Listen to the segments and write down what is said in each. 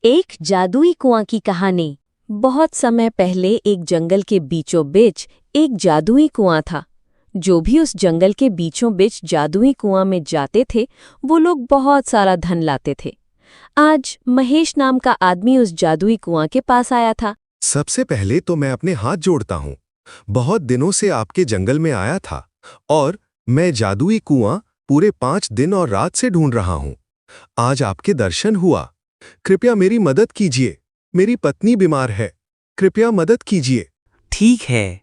एक जादुई कुआं की कहानी। बहुत समय पहले एक जंगल के बीचों बीच एक जादुई कुआं था। जो भी उस जंगल के बीचों बीच जादुई कुआं में जाते थे वो लोग बहुत सारा धन लाते थे। आज महेश नाम का आदमी उस जादुई कुआं के पास आया था। सबसे पहले तो मैं अपने हाथ जोड़ता हूँ। बहुत दिनों से आपके जंगल में आया था और मैं जादुई कुआं पूरे 5 दिन और रात से ढूंढ रहा हूँ। आज आपके दर्शन हुआ। कृपया मेरी मदद कीजिए। मेरी पत्नी बीमार है। कृपया मदद कीजिए। ठीक है,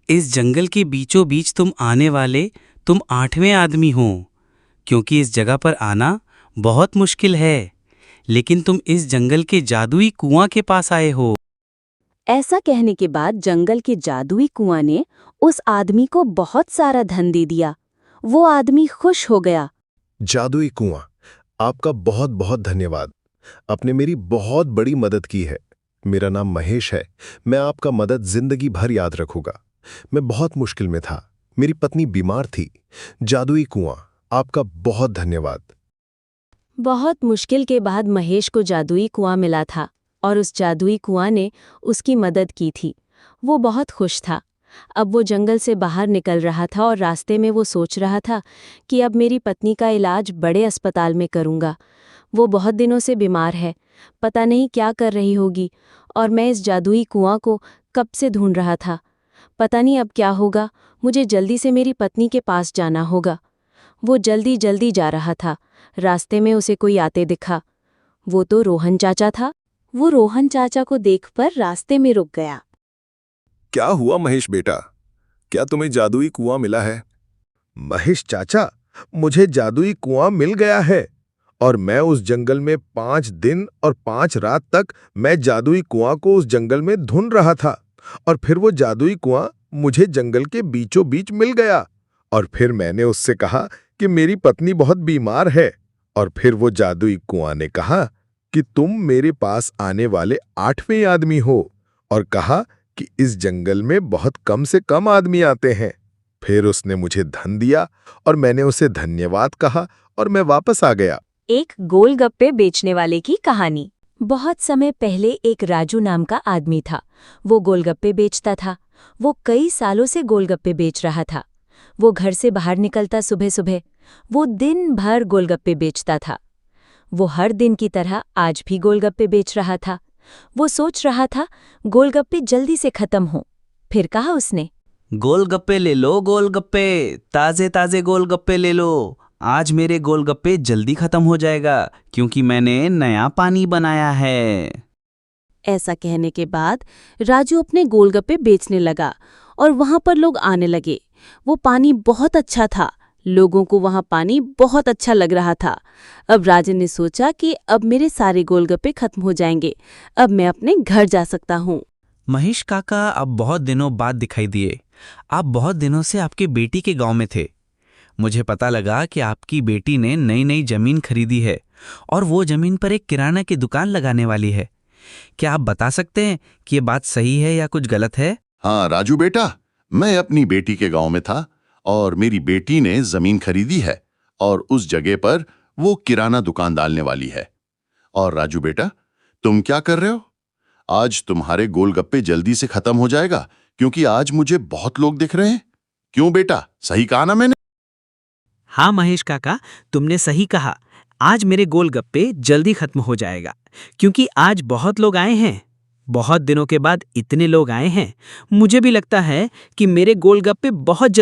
इस जंगल के बीचों बीच तुम आने वाले तुम 8वें आदमी हो, क्योंकि इस जगह पर आना बहुत मुश्किल है, लेकिन तुम इस जंगल के जादुई कुआं के पास आए हो। ऐसा कहने के बाद जंगल के जादुई कुआं ने उस आदमी को बहुत सारा धन दे दिया। वो आदमी खुश हो गया। जादुई कुआं, आपका बहुत बहुत धन्यवाद। आपने मेरी बहुत बड़ी मदद की है। मेरा नाम महेश है। मैं आपका मदद जिंदगी भर याद रखूंगा। मैं बहुत मुश्किल में था। मेरी पत्नी बीमार थी। जादुई कुआं, आपका बहुत धन्यवाद। बहुत मुश्किल के बाद महेश को जादुई कुआं मिला था और उस जादुई कुआं ने उसकी मदद की थी। वो बहुत खुश था। अब वो जंगल से बाहर निकल रहा था और रास्ते में वो सोच रहा था कि अब मेरी पत्नी का इलाज बड़े अस्पताल में करूंगा। वो बहुत दिनों से बीमार है, पता नहीं क्या कर रही होगी, और मैं इस जादुई कुआं को कब से ढूंढ रहा था। पता नहीं अब क्या होगा, मुझे जल्दी से मेरी पत्नी के पास जाना होगा। वो जल्दी जल्दी जा रहा था। रास्ते में उसे कोई आते दिखा। वो तो रोहन चाचा था। वो रोहन चाचा को देखकर रास्ते में रुक गया। क्या हुआ महेश बेटा? क्या तुम्हें जादुई कुआं मिला है? महेश चाचा, मुझे जादुई कुआं मिल गया है और मैं उस जंगल में 5 दिन और 5 रात तक मैं जादुई कुआं को उस जंगल में ढूंढ रहा था और फिर वो जादुई कुआं मुझे जंगल के बीचों बीच मिल गया। और फिर मैंने उससे कहा कि मेरी पत्नी बहुत बीमार है और फिर वो जादुई कुआं ने कहा कि तुम मेरे पास आने वाले 8वें आदमी हो और कहा कि इस जंगल में बहुत कम से कम आदमी आते हैं। फिर उसने मुझे धन दिया और मैंने उसे धन्यवाद कहा और मैं वापस आ गया। एक गोलगप्पे बेचने वाले की कहानी। बहुत समय पहले एक राजू नाम का आदमी था। वो गोलगप्पे बेचता था। वो कई सालों से गोलगप्पे बेच रहा था। वो घर से बाहर निकलता सुबह सुबह। वो दिन भर गोलगप्पे बेचता था। वो हर दिन की तरह आज भी गोलगप्पे बेच रहा था। वो सोच रहा था गोलगप्पे जल्दी से खत्म हो। फिर कहा उसने, गोलगप्पे ले लो, गोलगप्पे, ताजे ताजे गोलगप्पे ले लो। आज मेरे गोलगप्पे जल्दी खत्म हो जाएगा, क्योंकि मैंने नया पानी बनाया है। ऐसा कहने के बाद राजू अपने गोलगप्पे बेचने लगा और वहां पर लोग आने लगे। वो पानी बहुत अच्छा था। लोगों को वहां पानी बहुत अच्छा लग रहा था। अब राजू ने सोचा कि अब मेरे सारे गोलगप्पे खत्म हो जाएंगे। अब मैं अपने घर जा सकता हूँ। महेश काका अब बहुत दिनों बाद दिखाई दिए। आप बहुत दिनों से आपकी बेटी के गांव में थे। मुझे पता लगा कि आपकी बेटी ने नई नई जमीन खरीदी है और वो जमीन पर एक किराना की दुकान लगाने वाली है। क्या आप बता सकते हैं कि ये बात सही है या कुछ गलत है? हाँ राजू बेटा, मैं अपनी बेटी के गांव में था और मेरी बेटी ने जमीन खरीदी है और उस जगह पर वो किराना दुकान डालने वाली है। और राजू बेटा, तुम क्या कर रहे हो? आज तुम्हारे गोलगप्पे जल्दी से खत्म हो जाएगा, क्योंकि आज मुझे बहुत लोग दिख रहे हैं। क्यों बेटा, सही कहा ना मैंने? हाँ महेश काका, तुमने सही कहा। आज मेरे गोलगप्पे जल्दी खत्म हो जाएगा, क्योंकि आज बहुत लोग आए हैं। बहुत दिनों के बाद इतने लोग आए हैं। मुझे भी लगता है कि मेरे गोलगप्पे बहुत जल्दी